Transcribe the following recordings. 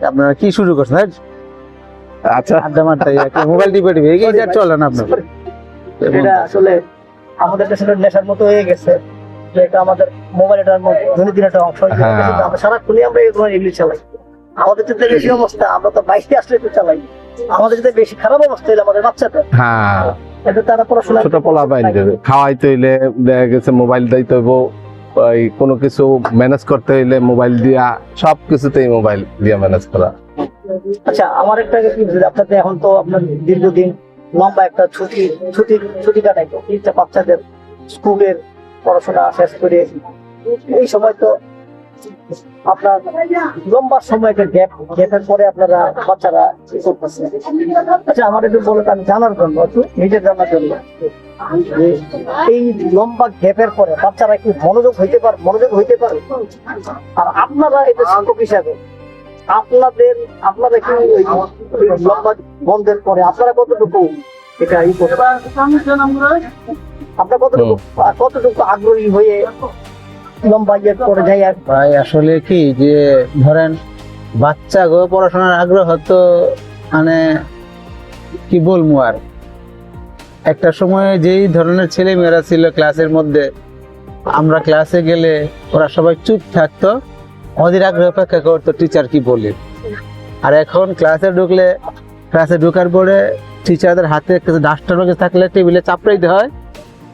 আপনারা কি শুরু করছেন? আচ্ছা, আড্ডা মারতে মোবাইল টিপে টিপে এটা চলে না আপনার? এটা আসলে আমাদের কাছে নেশার মতো হয়ে গেছে, যে এটা আমাদের মোবাইলটার দৈনন্দিন একটা অংশ হয়ে গেছে। আমরা সারাক্ষণই আমরা এগুলি চালাই। আমাদের যদি বেশি অবস্থা, আমরা তো বাইশে আসলে একটু চালাই। আমাদের যদি বেশি খারাপ অবস্থা হলে আমাদের বাচ্চাদের, হ্যাঁ, এটা তারা পড়াশোনা ছোট পোলা বাইরে খাওয়াইতে হইলে দেখা গেছে মোবাইল দিতে হইব, ওই কোনো কিছু ম্যানেজ করতে হইলে মোবাইল দিয়া, সবকিছুতেই মোবাইল দিয়া ম্যানেজ করা। আচ্ছা, আমার একটা আপনাদের এখন তো আপনার দীর্ঘদিন লম্বা একটা ছুটি কাটাইতো বাচ্চাদের স্কুলের পড়াশোনা শেষ করে, এই সময় তো আপনার লম্বা সময় একটা গ্যাপের পরে আপনারা বাচ্চারা কি করতেছে? আচ্ছা, আমার একটু বলে আমি জানার জন্য, একটু নিজের জানার জন্য, যে এই লম্বা গ্যাপের পরে বাচ্চারা কি মনোযোগ হইতে পারে? আর আপনারা এটা শিক্ষক হিসাবে আপনারা কি ওই লম্বা বন্ধের পরে আপনারা কতটুকু এটা আপনার কতটুকু আগ্রহী হয়ে লম্বা ইয়ে করে যাই? ভাই আসলে কি যে ধরেন বাচ্চা গো পড়াশোনার আগ্রহ তো মানে কি বলবো, আর একটা সময় যেই ধরনের ছেলে মেয়েরা ছিল ক্লাসের মধ্যে, আমরা ক্লাসে গেলে ওরা সবাই চুপ থাকতো, ওদের আগ্রহ অপেক্ষা করতো টিচার কি বলে। আর এখন ক্লাসে ঢোকার পরে টিচারদের হাতে কিছু ডাস্টার থাকলে টেবিলে চাপড়াইতে হয়,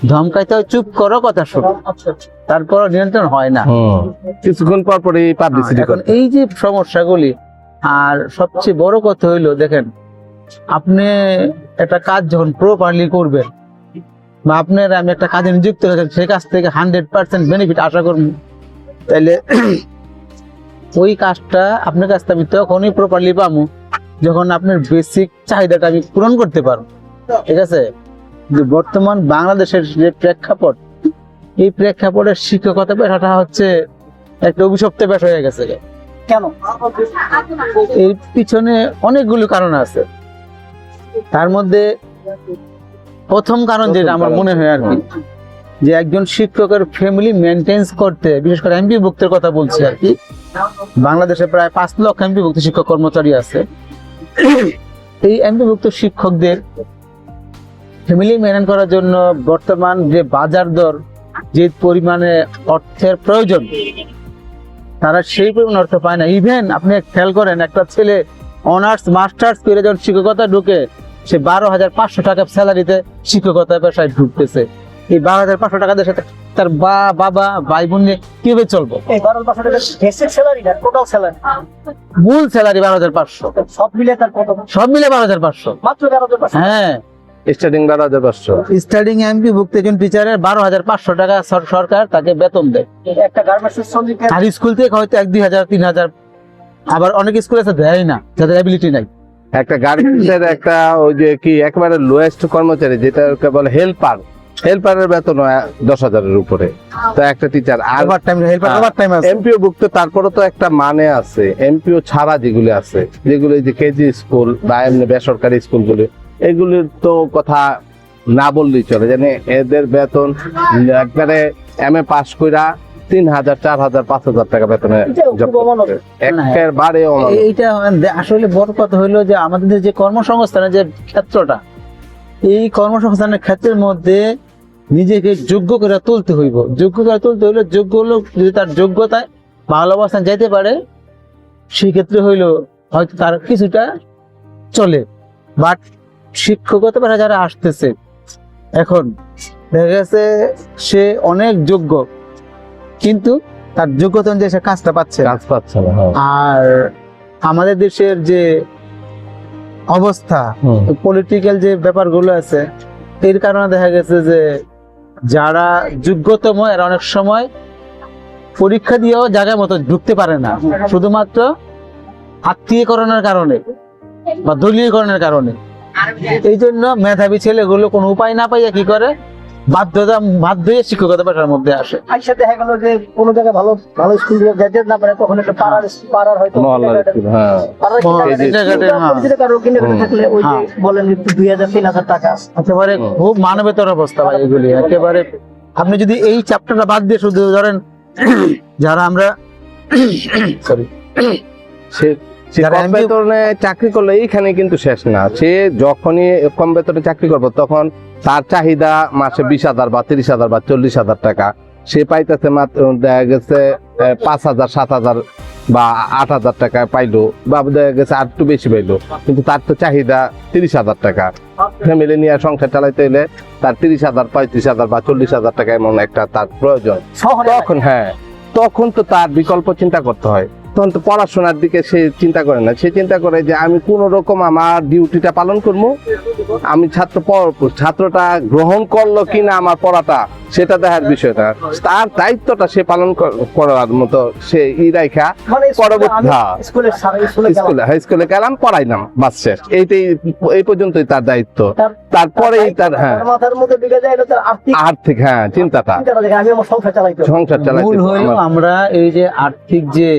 ধমকাইতে হয়, চুপ করো, কথা শোনো। তারপর নিয়ন্ত্রণ হয় না, কিছুক্ষণ পর পরই পাবলিসিটি। এখন এই যে সমস্যাগুলি, আর সবচেয়ে বড় কথা হইলো দেখেন, আপনি একটা কাজ যখন প্রপারলি করবেন, বা আপনার আমি একটা কাজে নিযুক্ত হয়েছেন, সেই কাজ থেকে 100% বেনিফিট আশা করবো, তাহলে ওই কাজটা আপনার কাছ থেকে আমি তখনই প্রপারলি পাবো যখন আপনার বেসিক চাহিদাটা আমি পূরণ করতে পারবো। ঠিক আছে? যে বর্তমান বাংলাদেশের যে প্রেক্ষাপট, এই প্রেক্ষাপটের শিক্ষকতা পেশাটা হচ্ছে একটা অভিশপ্ত পেশা হয়ে গেছে। কেন? এর পিছনে অনেকগুলো কারণ আছে। তার মধ্যে প্রথম কারণ যেটা আমার মনে হয় আর কি, যে একজন শিক্ষকের ফ্যামিলি মেনটেন্স করতে, বিশেষ করে এমপিভুক্তের কথা বলছি আর কি, বাংলাদেশে প্রায় 5 লক্ষ এমপিভুক্ত শিক্ষক কর্মচারী আছে। এই এমপিভুক্ত শিক্ষকদের ফ্যামিলি মেনটেন করার জন্য বর্তমান যে বাজার দর, যে পরিমাণে অর্থের প্রয়োজন, তারা সেই পরিমাণ অর্থ পায় না। ইভেন আপনি খেয়াল করেন, একটা ছেলে অনার্স মাস্টার্স করে যখন শিক্ষকতা ঢুকে, সে 12,500 টাকা স্যালারিতে শিক্ষকতা পেশায় ঢুকতেছে। এই 12,500 টাকা দিয়ে সাথে তার বাবা ভাই বোন নিয়ে কিভাবে চলবো? এই 12,500 টাকা বেসিক স্যালারি না টোটাল স্যালারি? মূল স্যালারি 12,500, সব মিলে তার কত? সব মিলে 12,500 মাত্র 12,500? হ্যাঁ, স্টার্টিং 12,500। স্টার্টিং এমপিভুক্ত একজন টিচারের 12,500 টাকা সরকার তাকে বেতন দেয়। একটা গার্মেন্টস শ্রমিকের, আর স্কুল থেকে হয়তো 1-2,000 3,000, আবার অনেক স্কুল আছে দেয় না, যাদের অ্যাবিলিটি নাই। একটা গার্মেন্টসের একটা ওই যে কি একেবারে লোয়েস্ট কর্মচারী, যেটা বলে হেল্পারের বেতন 10,000-এর উপরে। তো একটা টিচার আর ওভারটাইম আছে। এমপিও ভুক্ত, তারপরে তো একটা মানে আছে, এমপিও ছাড়া যেগুলো আছে, যেগুলো যে কেজি স্কুল বা এমনি বেসরকারি স্কুলগুলো, এগুলির তো কথা না বললেই চলে। জানি এদের বেতন একবারে এমএ পাস কইরা 3,000, 4,000, 5,000 টাকা বেতনে একেবারে। এইটা আসলে বড় কথা হইলো যে আমাদের যে কর্মসংস্থানের যে ক্ষেত্রটা, এই কর্মসংস্থানের ক্ষেত্রের মধ্যে নিজেকে যোগ্য করে তুলতে হইব। যোগ্য লোক যদি তার যোগ্যতায় ভালো অবস্থান যাইতে পারে, সেক্ষেত্রে হইলো হয়তো তার কিছুটা চলে। বাট শিক্ষকতা পেশা যারা আসতেছে, এখন দেখা গেছে সে অনেক যোগ্য, কিন্তু তার যোগ্যতা অনুযায়ী সে কাজটা পাচ্ছে না। আর আমাদের দেশের যে অবস্থা, পলিটিক্যাল যে ব্যাপারগুলো আছে, এর কারণে দেখা গেছে যে যারা যোগ্যতম এরা অনেক সময় পরীক্ষা দিয়েও জায়গার মতো ঢুকতে পারে না, শুধুমাত্র আত্মীয়করণের কারণে বা দলীয়করণের কারণে। এই জন্য মেধাবী ছেলেগুলো কোনো উপায় না পাইয়া কি করে, বাধ্য হয়ে শিক্ষকতা পেশার মধ্যে আসে। আইসা দেখা গেল যে কোন জায়গায় ভালো স্কুল গ্রাজুয়েট না পারে, তখন একটা পাড়ার হয়তো থাকলে ওই যে বলেন 2,000-3,000 টাকা একেবারে খুব মানবেতর অবস্থা ভাই এগুলি একেবারে। আপনি যদি এই চ্যাপ্টারটা বাদ দিয়ে শুধু ধরেন যারা আমরা সে সে যারা কম MBA বেতনে চাকরি করলে এইখানে কিন্তু শেষ না, সে যখনই কম বেতনে চাকরি করবে তখন তার চাহিদা মাসে 20,000 বা 30,000 বা 40,000 টাকা, সে পাইতেছে মাত্র দেখা গেছে 5,000 7,000 বা 8,000 টাকা পাইলো, বা দেখা গেছে আর একটু বেশি পাইলো, কিন্তু তার তো চাহিদা 30,000 টাকা। ফ্যামিলি নিয়ে সংসার চালাইতে হলে তার 30,000 35,000 বা 40,000 টাকা এমন একটা তার প্রয়োজন। শহরে তখন তখন তো তার বিকল্প চিন্তা করতে হয়। তখন তো পড়াশোনার দিকে সে চিন্তা করে না, সে চিন্তা করে যে আমি কোন রকম আমার ডিউটিটা পালন করবো, আমি ছাত্রটা গ্রহণ করলো কিনা আমার পড়াটা সেটা দেখার বিষয়টা, তার দায়িত্বটা সে পালন করার মতো সে রাইখা মানে পরবর্তী হাই স্কুলে গেলাম, পড়াইলাম, বাস শেষ। এই পর্যন্তই তার দায়িত্ব। তারপরেই তার মাথার মধ্যে ঢুকে যায় হলো তার আর্থিক চিন্তাটা, আমি আমার সংসার চালাইতে সংসার মূল হইলো চালাইতে। আমরা এই যে আর্থিক যে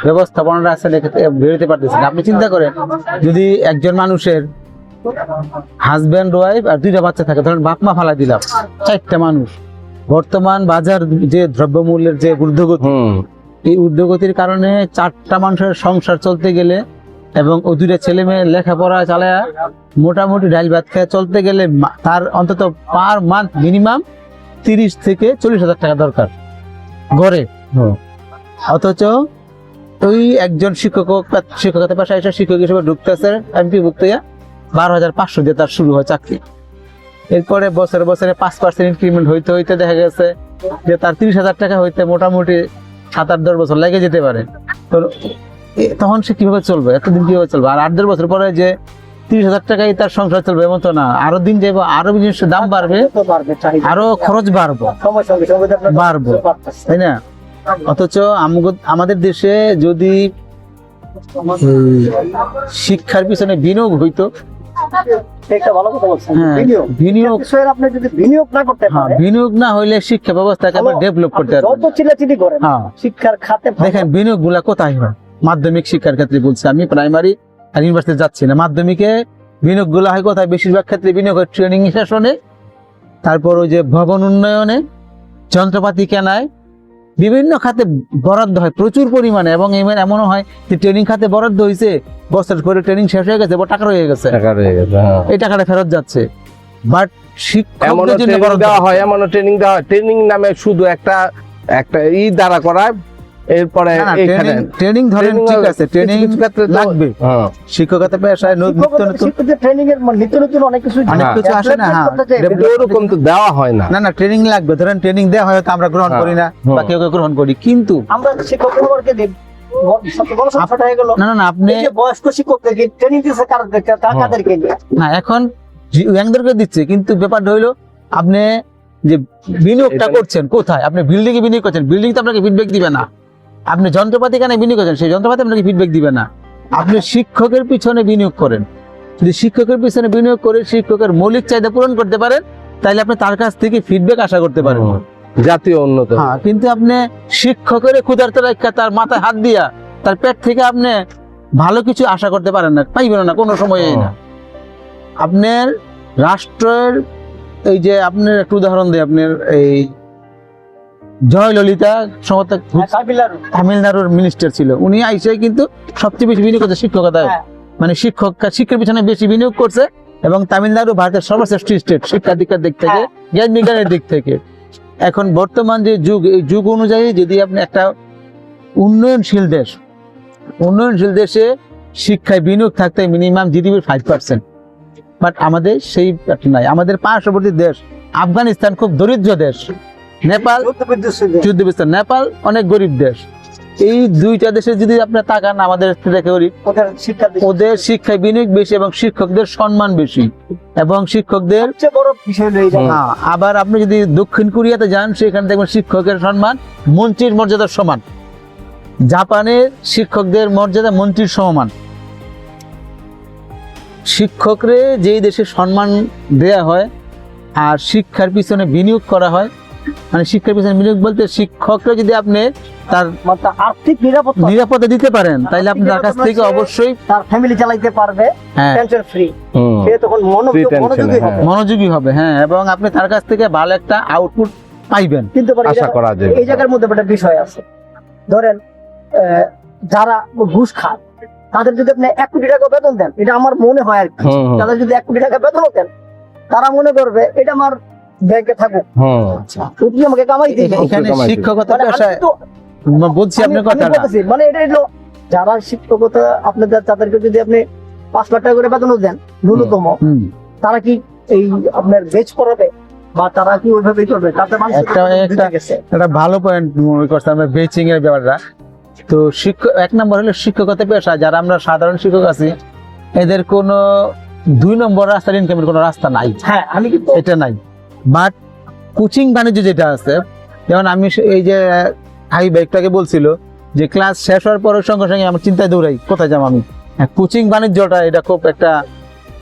ব্যবস্থাপনাটা আছে বেরোতে পারতেছি না। আপনি চিন্তা করেন, যদি একজন মানুষের হাজবেন্ড ওয়াইফ আর 2টা বাচ্চা থাকে, ধরেন বাপ মা ফালাই দিলাম, 4টা মানুষ। বর্তমান বাজার যে দ্রব্যমূল্যের যে ঊর্ধ্বগতি, এই ঊর্ধ্বগতির কারণে 4টা মানুষের সংসার চলতে গেলে এবং ওই 2টা ছেলে মেয়ে লেখাপড়া চালায়া মোটামুটি ডাইল ভাত খেয়ে চলতে গেলে তার অন্তত পার মান্থ মিনিমাম 30 থেকে 40,000 টাকা দরকার গড়ে। অথচ ওই একজন শিক্ষকতার পাশে এসে শিক্ষক হিসেবে ঢুকতেছে এমপি ভুক্ত 12,500 দিয়ে তার শুরু হয় চাকরি। এরপরে বছরে বছরে 5% ইনক্রিমেন্ট হইতে হইতে দেখা গেছে যে তার 30,000 টাকা হইতে মোটামুটি 7-8-10 বছর লেগে যেতে পারে। তো তখন সে কিভাবে চলবে, এতদিন কিভাবে চলবে? আর 8-10 বছর পরে যে 30,000 টাকাই তার সংসার চলবে এমন তো না, আরো দিন যাবো, আরো জিনিসের দাম বাড়বে, আরো খরচ বাড়বো, তাই না? অথচ আমাদের দেশে যদি শিক্ষার পিছনে বিনিয়োগ হইতো, একটা ভালো কথা বলছেন, হ্যাঁ, বিনিয়োগ আপনি যদি বিনিয়োগ না করতে হ্যাঁ, পারেন, বিনিয়োগ না হইলে শিক্ষা ব্যবস্থাকে আমরা ডেভেলপ করতে যত পারবো। চিল্লাচিল্লি করেন হ্যাঁ, শিক্ষার খাতে দেখেন বিনিয়োগ গুলা কোথায় হয়। মাধ্যমিক শিক্ষার ক্ষেত্রে বলছি, আমি প্রাইমারি আর ইউনিভার্সিটি যাচ্ছি না। মাধ্যমিকে বিনিয়োগ গুলা হয় কোথায়? বেশিরভাগ ক্ষেত্রে বিনিয়োগ হয় ট্রেনিং সেশনে, তারপর ওই যে ভবন উন্নয়নে, যন্ত্রপাতি কেনায়, বিভিন্ন খাতে বরাদ্দ হয় প্রচুর পরিমাণে। এবং এমনও হয় যে ট্রেনিং খাতে বরাদ্দ হয়েছে, বছর করে ট্রেনিং শেষ হয়ে গেছে, টাকা রয়ে গেছে, এই টাকাটা ফেরত যাচ্ছে। বাট শিক্ষকদের জন্য বরাদ্দ দেওয়া হয়, এমনও ট্রেনিং দেওয়া হয়, ট্রেনিং নামে শুধু একটা দ্বারা করায়। এরপরে ট্রেনিং ধরেন, ঠিক আছে, ট্রেনিং লাগবে, হ্যাঁ, শিক্ষকতা পেশায় নিত্য নতুন ট্রেনিং এর নিত্য নতুন অনেক কিছু অনেক কিছু আসে না। হ্যাঁ, কিন্তু ওরকম তো দেওয়া হয় না। না ট্রেনিং লাগবে। ধরেন ট্রেনিং দেওয়া হয় তো আমরা গ্রহণ করি না, বা কেউ কেউ গ্রহণ করি, কিন্তু আমরা শিক্ষকদেরকে দিই সবচেয়ে বড় সমস্যাটা হয়ে গেল না আপনি এই যে বয়স্ক শিক্ষকদেরকে ট্রেনিং দিচ্ছে কাদেরকে নিয়ে? না, এখন ইয়াংদেরকে দিচ্ছে, কিন্তু ব্যাপারটা হইলো আপনি যে বিনিয়োগটা করছেন কোথায়? আপনি বিল্ডিং এ বিনিয়োগ করছেন, বিল্ডিং তো আপনাকে ফিডব্যাক দিবে না। আপনি যন্ত্রপাতি কেন বিনিয়োগ করছেন, সেই যন্ত্রপাতি আপনাকে ফিডব্যাক দিবে না। আপনি শিক্ষকের পিছনে বিনিয়োগ করেন, যদি শিক্ষকের পিছনে বিনিয়োগ করে শিক্ষকের মৌলিক চাহিদা পূরণ করতে পারেন, তাহলে আপনি তার কাছ থেকে ফিডব্যাক আশা করতে পারেন, জাতীয় উন্নত। হ্যাঁ, কিন্তু আপনি শিক্ষকের ক্ষুধার্ত রাখা তার মাথায় হাত দিয়া তার পেট থেকে আপনি ভালো কিছু আশা করতে পারেন না, পাইবেন না কোনো সময়ই না। আপনার রাষ্ট্রের এই যে আপনার একটু উদাহরণ দেয়, আপনার এই জয়ললিতা তামিলনাড়ুর মিনিস্টার ছিল, উনি আইসে কিন্তু সবচেয়ে বেশি বিনিয়োগ করছে শিক্ষকতায়, মানে শিক্ষার পিছনে বেশি বিনিয়োগ করছে। এবং তামিলনাড়ু ভারতের সর্বশ্রেষ্ঠ স্টেট শিক্ষা দীক্ষার দিক থেকে, জ্ঞান বিজ্ঞানের দিক থেকে। এখন বর্তমান যে যুগ, এই যুগ অনুযায়ী যদি আপনি একটা উন্নয়নশীল দেশে শিক্ষায় বিনিয়োগ থাকতে মিনিমাম জিডিপির 5%, বাট আমাদের সেই নাই। আমাদের পার্শ্ববর্তী দেশ আফগানিস্তান খুব দরিদ্র দেশ, নেপাল যুদ্ধবিধ্বস্ত, নেপাল অনেক গরিব দেশ। এই 2টা দেশে যদি আপনি তাকান, আমাদের ওদের শিক্ষায় বিনিয়োগ বেশি এবং শিক্ষকদের সম্মান বেশি, এবং শিক্ষকদের বড় বিষয়। আবার আপনি যদি দক্ষিণ কোরিয়াতে যান, সেখানে দেখবেন শিক্ষকের সম্মান মন্ত্রীর মর্যাদার সমান। জাপানের শিক্ষকদের মর্যাদা মন্ত্রীর সমান। শিক্ষকরে যেই দেশে সম্মান দেয়া হয় আর শিক্ষার পিছনে বিনিয়োগ করা হয়, মানে শিক্ষার পিছনে বিনিয়োগ বলতে শিক্ষকরা যদি আপনি তার আর্থিক নিরাপত্তা দিতে পারেন, তাহলে আপনি তার কাছ থেকে অবশ্যই তার ফ্যামিলি চালাইতে পারবে, টেনশন ফ্রি, সে তখন মনোযোগী হবে। হ্যাঁ, এবং আপনি তার কাছ থেকে ভালো একটা আউটপুট পাইবেন, কিন্তু আশা করা যায়। এই জায়গার মধ্যে একটা বিষয় আছে। ধরেন যারা ঘুষ খায় তাদের যদি আপনি 1 কোটি টাকা বেতন দেন, এটা আমার মনে হয় আর কি, তাদের যদি 1 কোটি টাকা বেতনও দেন, তারা মনে করবে এটা আমার ব্যাংকে থাকুক, তুমি আমাকে কামাই দিবে। এখানে শিক্ষকতা মানে আমি পেশায় তো বলছি আপনার আমি কথাটা, বলতেছি, মানে এটা হলো যারা শিক্ষকতা আপনাদের তাদেরকে যদি আপনি 5 লাখ টাকা করে বেতনও দেন ন্যূনতম, হুম, তারা কি এই আপনার বেচ করাবে বা তারা কি ওইভাবেই করবে? তাতে মানুষ একটা ভালো পয়েন্ট মনে করছে আমরা বেচিং এর ব্যাপারটা। তো শিক্ষক 1 নম্বর হলো শিক্ষকতা পেশা, যারা আমরা সাধারণ শিক্ষক আছি এদের কোনো 2 নম্বর রাস্তার ইনকামের কোনো রাস্তা নাই, হ্যাঁ আমি কিন্তু এটা নাই। বাট কোচিং বাণিজ্য যেটা আছে, যেমন আমি এই যে হাই বাইকটাকে বলছিল যে ক্লাস শেষ হওয়ার পরের সঙ্গে সঙ্গে আমার চিন্তায় দৌড়াই কোথায় যাবো আমি। কোচিং বাণিজ্যটা এটা খুব একটা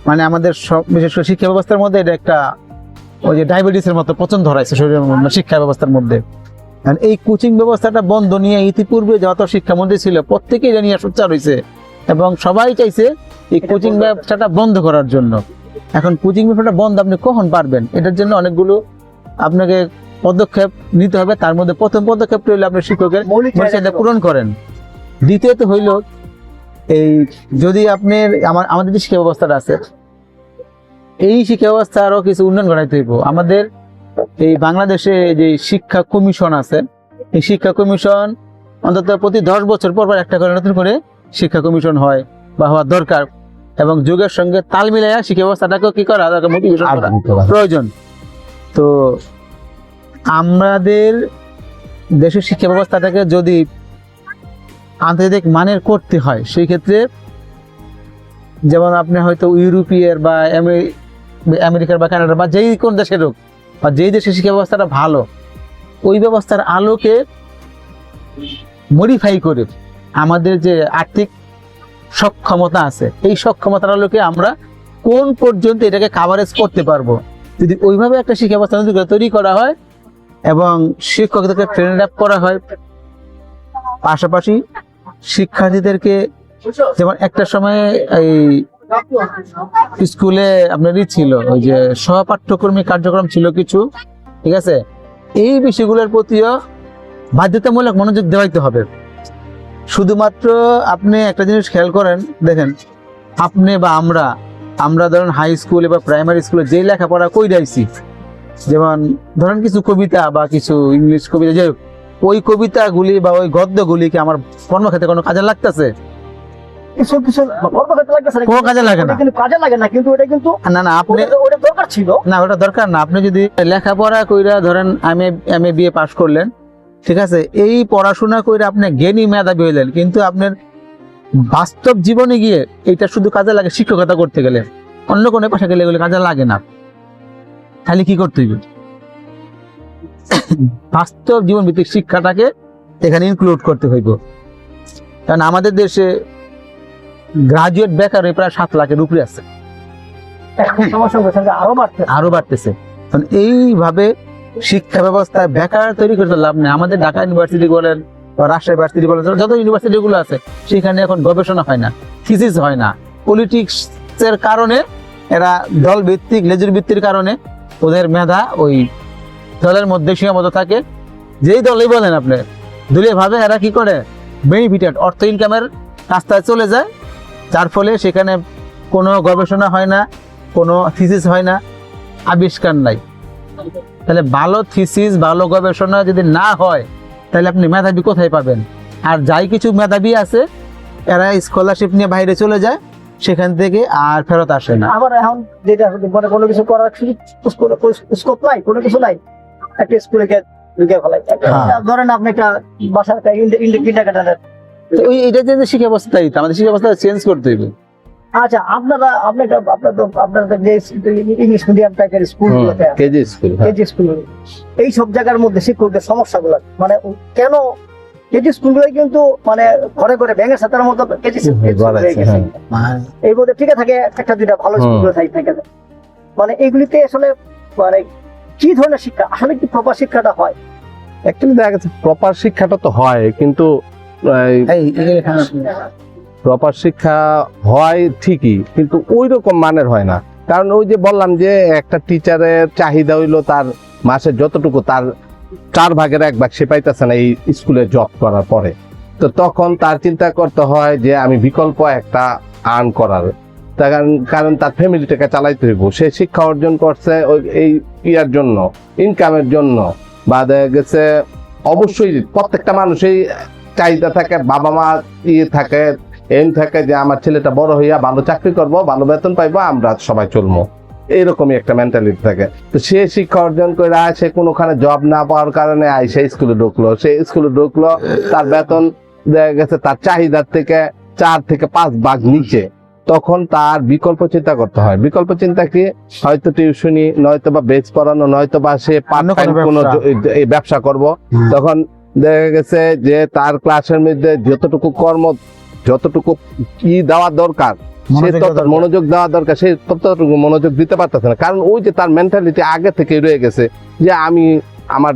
মানে আমাদের সব বিশেষ করে শিক্ষা ব্যবস্থার মধ্যে এটা একটা ওই যে ডায়াবেটিসের মতো পচন ধরাইছে শরীরের মধ্যে, শিক্ষা ব্যবস্থার মধ্যে। আর এই কোচিং ব্যবস্থাটা বন্ধ নিয়ে ইতিপূর্বে যত শিক্ষামন্ত্রী ছিল প্রত্যেকেই এটা নিয়ে সোচ্চার হয়েছে এবং সবাই চাইছে এই কোচিং ব্যবসাটা বন্ধ করার জন্য। এখন কোচিং ব্যবসাটা বন্ধ আপনি কখন পারবেন, এটার জন্য অনেকগুলো আপনাকে পদক্ষেপ নিতে হবে। তার মধ্যে প্রথম পদক্ষেপটা হইলো আপনি শিক্ষকের মৌলিক চাহিদা পূরণ করেন। দ্বিতীয়ত হইল এই যদি আপনি আমাদের যে শিক্ষা ব্যবস্থাটা আছে এই শিক্ষা ব্যবস্থা আরো কিছু উন্নয়ন ঘটাইতে হইব। আমাদের এই বাংলাদেশে যে শিক্ষা কমিশন আছে, এই শিক্ষা কমিশন অন্তত প্রতি 10 বছর পর পর একটা করে নতুন করে শিক্ষা কমিশন হয় বা হওয়া দরকার, এবং যুগের সঙ্গে তাল মিলাইয়া শিক্ষা ব্যবস্থাটাকে কি করা মোটিভেশন করা প্রয়োজন। তো আমাদের দেশের শিক্ষা ব্যবস্থাটাকে যদি আন্তর্জাতিক মানের করতে হয় সেই ক্ষেত্রে যেমন আপনি হয়তো ইউরোপীয় বা আমেরিকার বা কানাডা বা যেই কোন দেশের হোক বা যেই দেশের শিক্ষা ব্যবস্থাটা ভালো ওই ব্যবস্থার আলোকে মডিফাই করে আমাদের যে আর্থিক সক্ষমতা আছে এই সক্ষমতার আলোকে আমরা কোন পর্যন্ত এটাকে কাভারেজ করতে পারবো, যদি ওইভাবে একটা শিক্ষা ব্যবস্থা তৈরি করা হয় এবং শিক্ষকদেরকে ট্রেন আপ করা হয়, পাশাপাশি শিক্ষার্থীদেরকে যেমন একটা সময় এই স্কুলে আপনার ছিল ওই যে সহপাঠ্যক্রমী কার্যক্রম ছিল কিছু, ঠিক আছে, এই বিষয়গুলোর প্রতিও বাধ্যতামূলক মনোযোগ দেওয়াইতে হবে। শুধুমাত্র আপনি একটা জিনিস খেয়াল করেন, দেখেন আপনি বা আমরা ধরেন হাই স্কুলে বা প্রাইমারি স্কুলে যেই লেখাপড়া কই যাইছি, যেমন ধরেন কিছু কবিতা বা কিছু ইংলিশ কবিতা, যে ওই কবিতাগুলি বা ওই গদ্যগুলিকে আমার কর্মক্ষেত্রে কোনো কাজে লাগতেছে? কিছু কিছু কর্মক্ষেত্রে লাগতেছে না, কোনো কাজে লাগে না, কিন্তু কাজে লাগে না, কিন্তু এটা কিন্তু না আপনি ওটা দরকার ছিল না, ওটা দরকার না। আপনি যদি লেখাপড়া কইরা ধরেন এম এ বিএ পাস করলেন, ঠিক আছে, এই পড়াশোনা কইরা আপনি জ্ঞানী মেধাবী হইলেন, কিন্তু আপনার বাস্তব জীবনে গিয়ে এইটা শুধু কাজে লাগে শিক্ষকতা করতে গেলে, অন্য কোনো পাশে গেলে এগুলো কাজে লাগে না। তাহলে কি করতে হইবে? বাস্তব জীবন ভিত্তিক শিক্ষাটাকে এখানে ইনক্লুড করতে হইব। কারণ আমাদের দেশে গ্রাজুয়েট বেকার প্রায় 7 লাখের উপরে আছে, সমস্যার সঙ্গে আরো বাড়তেছে। কারণ এইভাবে শিক্ষা ব্যবস্থায় বেকার তৈরি করতে লাভ নেই। আমাদের ঢাকা ইউনিভার্সিটি বলেন বা রাজশাহী ইউনিভার্সিটি বলেন, যত ইউনিভার্সিটি গুলো আছে সেখানে এখন গবেষণা হয় না, থিসিস হয় না। পলিটিক্স এর কারণে এরা দল ভিত্তিক লেজুর ভিত্তির কারণে ওদের মেধা ওই দলের মধ্যে সীমাবদ্ধ থাকে। যেই দলই বলেন আপনি দলীয় ভাবে এরা কি করে, বেনিফিটেড অর্থ ইনকামের রাস্তায় চলে যায়, যার ফলে সেখানে কোনো গবেষণা হয় না, কোনো থিসিস হয় না, আবিষ্কার নাই। তাহলে ভালো থিসিস ভালো গবেষণা যদি না হয় তাহলে আপনি মেধাবী কোথায় পাবেন? আর যাই কিছু মেধাবী আছে এরা স্কলারশিপ নিয়ে বাইরে চলে যায়, সেখান থেকে আর ফেরত আসে না। আবার এখন যেটা মানে কোনো কিছু করার স্কোপ নাই, কোনো কিছু নাই, একটা স্কুলে ঢুকে ফেলাই। ধরেন আপনি একটা বাসার কিন্ডারগার্টেনের, এটা যে শিক্ষা ব্যবস্থাই আমাদের শিক্ষা ব্যবস্থা চেঞ্জ করতে হইবে। আচ্ছা আপনাদের যে ইংলিশ মিডিয়াম টাইপের স্কুলগুলোতে কেজি স্কুল, এই সব জায়গার মধ্যে শিক্ষকদের সমস্যাগুলো মানে কেন কেজি স্কুলগুলো কিন্তু মানে ঘরে ঘরে ব্যাঙের সাথে মতো কেজি এই মধ্যে টিকে থাকে একটা দুইটা ভালো স্কুলগুলো থাকে, মানে এইগুলিতে আসলে মানে কি ধরনের শিক্ষা আসলে কি প্রপার শিক্ষাটা হয়? অ্যাকচুয়ালি দেখা গেছে প্রপার শিক্ষাটা তো হয়, কিন্তু প্রপার শিক্ষা হয় ঠিকই, কিন্তু ওই রকম মানের হয় না। কারণ ওই যে বললাম যে একটা টিচারের চাহিদা হইলো তার মাসে যতটুকু তার 4 ভাগের 1 ভাগ সে পাইতেছে না এই স্কুলে জব করার পরে। তো তখন তার চিন্তা করতে হয় যে আমি বিকল্প একটা আর্ন করার, তার কারণ তার ফ্যামিলিটাকে চালাইতে হইব। সে শিক্ষা অর্জন করছে এই ইয়ার জন্য, ইনকামের জন্য, বা দেখা গেছে অবশ্যই প্রত্যেকটা মানুষই চাহিদা থাকে, বাবা মা থাকে, এম থাকে যে আমার ছেলেটা বড় হইয়া ভালো চাকরি করব, ভালো বেতন পাইবো, আমরা সবাই চলবো, এইরকমই একটা মেন্টালিটি থাকে। তো সে শিক্ষা অর্জন করে সে কোনোখানে জব না পাওয়ার কারণে সে স্কুলে ঢুকলো, তার বেতন দেখা গেছে তার চাহিদার থেকে 4 থেকে 5 ভাগ নিচে, তখন তার বিকল্প চিন্তা করতে হয়। বিকল্প চিন্তা কি? হয়তো টিউশনি, নয়তো বা বেচ পড়ানো, নয়তো বা সে পার্ট টাইম কোনো ব্যবসা করব। তখন দেখা গেছে যে তার ক্লাসের মধ্যে যতটুকু কি দেওয়া দরকার, সে মনোযোগ দেওয়া দরকার, সে ততটুকু মনোযোগ দিতে পারতেছে না। কারণ ওই যে তার মেন্টালিটি আগে থেকে রয়ে গেছে যে আমি আমার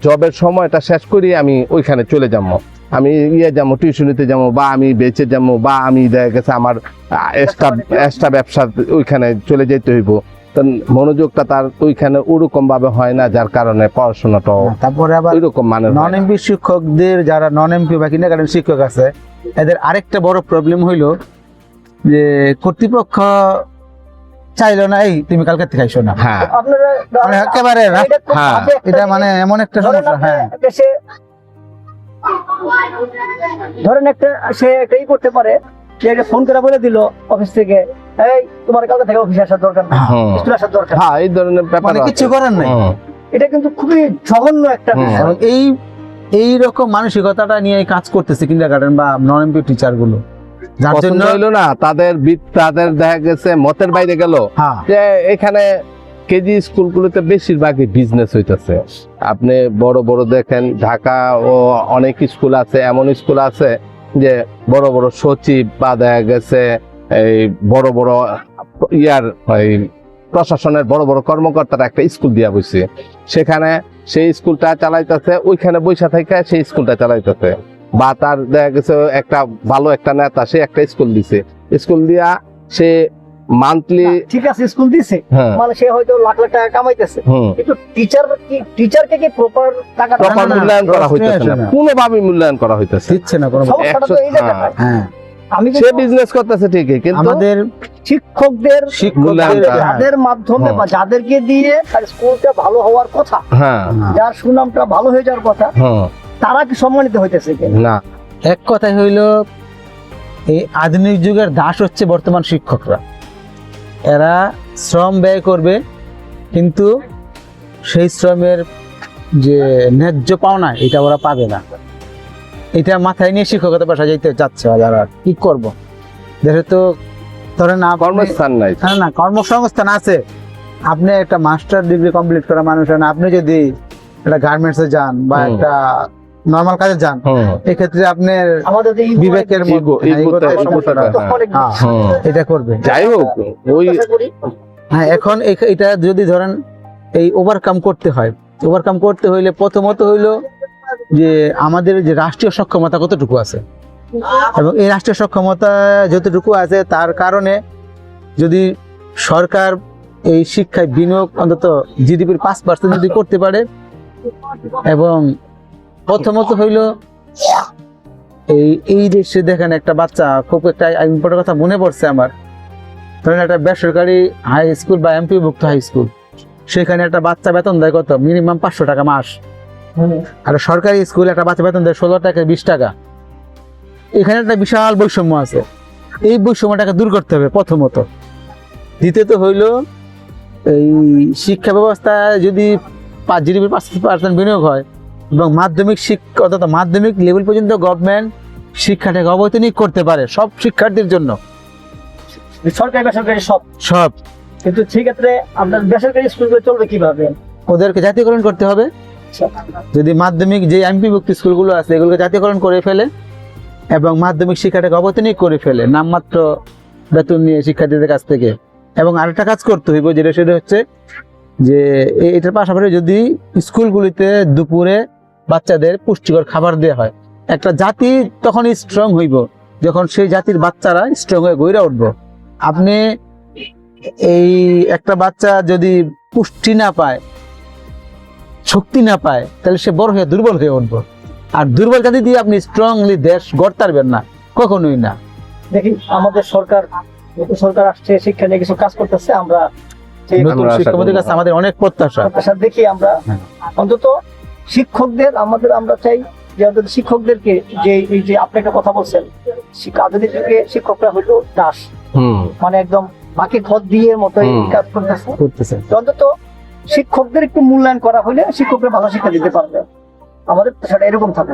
জবের সময়টা শেষ করি, আমি ওইখানে চলে যাবো, আমি যাবো টিউশনিতে যাবো, বা আমি বেচে যাবো, বা আমি দেখা গেছে আমার এক্সট্রা ব্যবসা ওইখানে চলে যেতে হইব। মনোযোগটা তার ওইখানে ওরকম ভাবে হয় না, যার কারণে পড়াশোনাটাও তারপরে আবার ওইরকম মানে নন এমপি শিক্ষকদের, যারা নন এমপি বা কিন্ডারগার্টেন শিক্ষক আছে, এদের আরেকটা বড় প্রবলেম হইলো যে কর্তৃপক্ষ চাইলো না এই তুমি কালকে থেকে আইসো না। হ্যাঁ, আপনারা মানে একেবারে না। এটা খুব হ্যাঁ, বাজে একটা এটা মানে জিনিস। এমন একটা ধরেন সমস্যা। আপনি হ্যাঁ, একটা ধরেন সে একটাই করতে পারে যে একটা ফোন করে বলে দিল অফিস থেকে, এই তোমার কালকে থেকে অফিসে আসার দরকার নেই, স্কুলে আসার দরকার নেই। হ্যাঁ, এই ধরনের ব্যাপার মানে কিছু করার নাই। এটা কিন্তু খুবই জঘন্য একটা বিষয়। এবং এই রকম মানসিকতাটা নিয়ে কাজ করতেছে কিন্ডারগার্টেন বা নন এমপি টিচার গুলো, যার জন্য হইলো না তাদের দেখা গেছে মতের বাইরে গেল হ্যাঁ যে এখানে কেজি স্কুলগুলোতে বেশিরভাগই বিজনেস হইতেছে। আপনি বড় বড় দেখেন ঢাকা ও অনেক স্কুল আছে, এমন স্কুল আছে যে বড় বড় সচিব বা দেখা গেছে এই বড় বড় এই প্রশাসনের বড় বড় কর্মকর্তারা একটা স্কুল দিয়া বসে, সেখানে সেই স্কুলটা চালাইতেছে, ওইখানে বৈশা থেকে সেই স্কুলটা চালাইতেছে। বা তার দেখা গেছে একটা ভালো একটা নেতা, সে একটা স্কুল দিছে, স্কুল দিয়া সে মান্থলি, ঠিক আছে স্কুল দিছে, মানে সে হয়তো লাখ লাখ টাকা কামাইতেছে, কিন্তু টিচারকে কি প্রপার টাকা প্রপার মূল্যায়ন করা হইতেছে না, কোনোভাবে মূল্যায়ন করা হইতেছে দিচ্ছে না কোনো। সমস্যাটা তো এই জায়গাটায়। হ্যাঁ, আমি সে বিজনেস করতেছে ঠিকই, কিন্তু আমাদের শিক্ষকদের মূল্যায়নটা, যাদের মাধ্যমে বা যাদেরকে দিয়ে তার স্কুলটা ভালো হওয়ার কথা, হ্যাঁ, যার সুনামটা ভালো হয়ে যাওয়ার কথা, তারা কি সম্মানিত হইতেছে না। এক কথায় হইলো এই আধুনিক যুগের দাস হচ্ছে বর্তমান শিক্ষকরা। এরা শ্রম ব্যয় করবে, কিন্তু সেই শ্রমের যে ন্যায্য পাওনা এটা ওরা পাবে না। এটা মাথায় নিয়ে শিক্ষকতা পেশা যাইতে চাচ্ছে যারা, কি করব? দেশে তো ধরেন কর্মস্থান নাই, না কর্মসংস্থান আছে। আপনি একটা মাস্টার ডিগ্রি কমপ্লিট করা মানুষ, আপনি যদি একটা গার্মেন্টসে যান বা একটা নরমাল কাজে যান, এক্ষেত্রে আপনার আমাদের বিবেকের এটা করবে। যাই হোক, ওই হ্যাঁ, এখন এটা যদি ধরেন এই ওভারকাম করতে হইলে প্রথমত হইলো যে আমাদের যে রাষ্ট্রীয় সক্ষমতা কতটুকু আছে, এবং এই রাষ্ট্রীয় সক্ষমতা যতটুকু আছে তার কারণে যদি সরকার এই শিক্ষায় বিনিয়োগ অন্তত জিডিপির 5% যদি করতে পারে, এবং প্রথমত হইল এই দেশে দেখেন একটা বাচ্চা, খুব একটা ইম্পর্টেন্ট কথা মনে পড়ছে আমার, ধরেন একটা বেসরকারি হাই স্কুল বা এমপি ভুক্ত হাই স্কুল, সেখানে একটা বাচ্চা বেতন দেয় কত, মিনিমাম 500 টাকা মাস। আর সরকারি স্কুলে একটা বাচ্চা বেতন দেয় 16 টাকা 20 টাকা। এখানে একটা বিশাল বৈষম্য আছে, এই বৈষম্যটাকে দূর করতে হবে প্রথমত। দ্বিতীয়ত হইল এই শিক্ষা ব্যবস্থা যদি জিডিপির 5% বিনিয়োগ হয়, এবং মাধ্যমিক শিক্ষা অর্থাৎ মাধ্যমিক লেভেল পর্যন্ত গভর্নমেন্ট শিক্ষাটাকে অবৈতনিক করতে পারে সব শিক্ষার্থীর জন্য, সরকারি বেসরকারি সব। কিন্তু সেক্ষেত্রে আপনার বেসরকারি স্কুলগুলো চলবে কিভাবে? ওদেরকে জাতীয়করণ করতে হবে। যদি মাধ্যমিক যে এমপিভুক্ত স্কুলগুলো আছে এগুলোকে জাতীয়করণ করে ফেলে এবং মাধ্যমিক শিক্ষাটাকে অবৈতনিক করে ফেলে নামমাত্র বেতন নিয়ে শিক্ষার্থীদের কাছ থেকে। এবং আরেকটা কাজ করতে হইব, সেটা হচ্ছে যে এটার পাশাপাশি যদি স্কুলগুলিতে দুপুরে বাচ্চাদের পুষ্টিকর খাবার দেওয়া হয়, একটা জাতি তখন স্ট্রং হইব যখন সেই জাতির বাচ্চারা স্ট্রং হয়ে গইরা উঠবো। আপনি এই একটা বাচ্চা যদি পুষ্টি না পায়, শক্তি না পায়, তাহলে সে বড় হয়ে দুর্বল হয়ে উঠবো। আর দুর্বল জাতি দিয়ে আপনি স্ট্রংলি দেশ গড়তে পারবেন না, কখনোই না। দেখি আমাদের সরকার, নতুন সরকার আসছে, শিক্ষা নিয়ে কিছু কাজ করতেছে, আমরা সেই নতুন আশা শিক্ষামন্ত্রীর করবো। কাছে আমাদের অনেক প্রত্যাশা। প্রত্যাশা দেখি আমরা হ্যাঁ। অন্তত শিক্ষকদের আমরা চাই যে অন্তত শিক্ষকদেরকে, যে এই যে আপনি একটা কথা বলছেন, আধুনিক যুগে শিক্ষকরা হইলো দাস, মানে একদম বাকি খত দিয়ে মতোই কাজ করতেছে। তো অন্তত শিক্ষকদের একটু মূল্যায়ন করা হলে শিক্ষকরা ভালো শিক্ষা দিতে পারবে। আমাদের সেটা এরকম থাকে।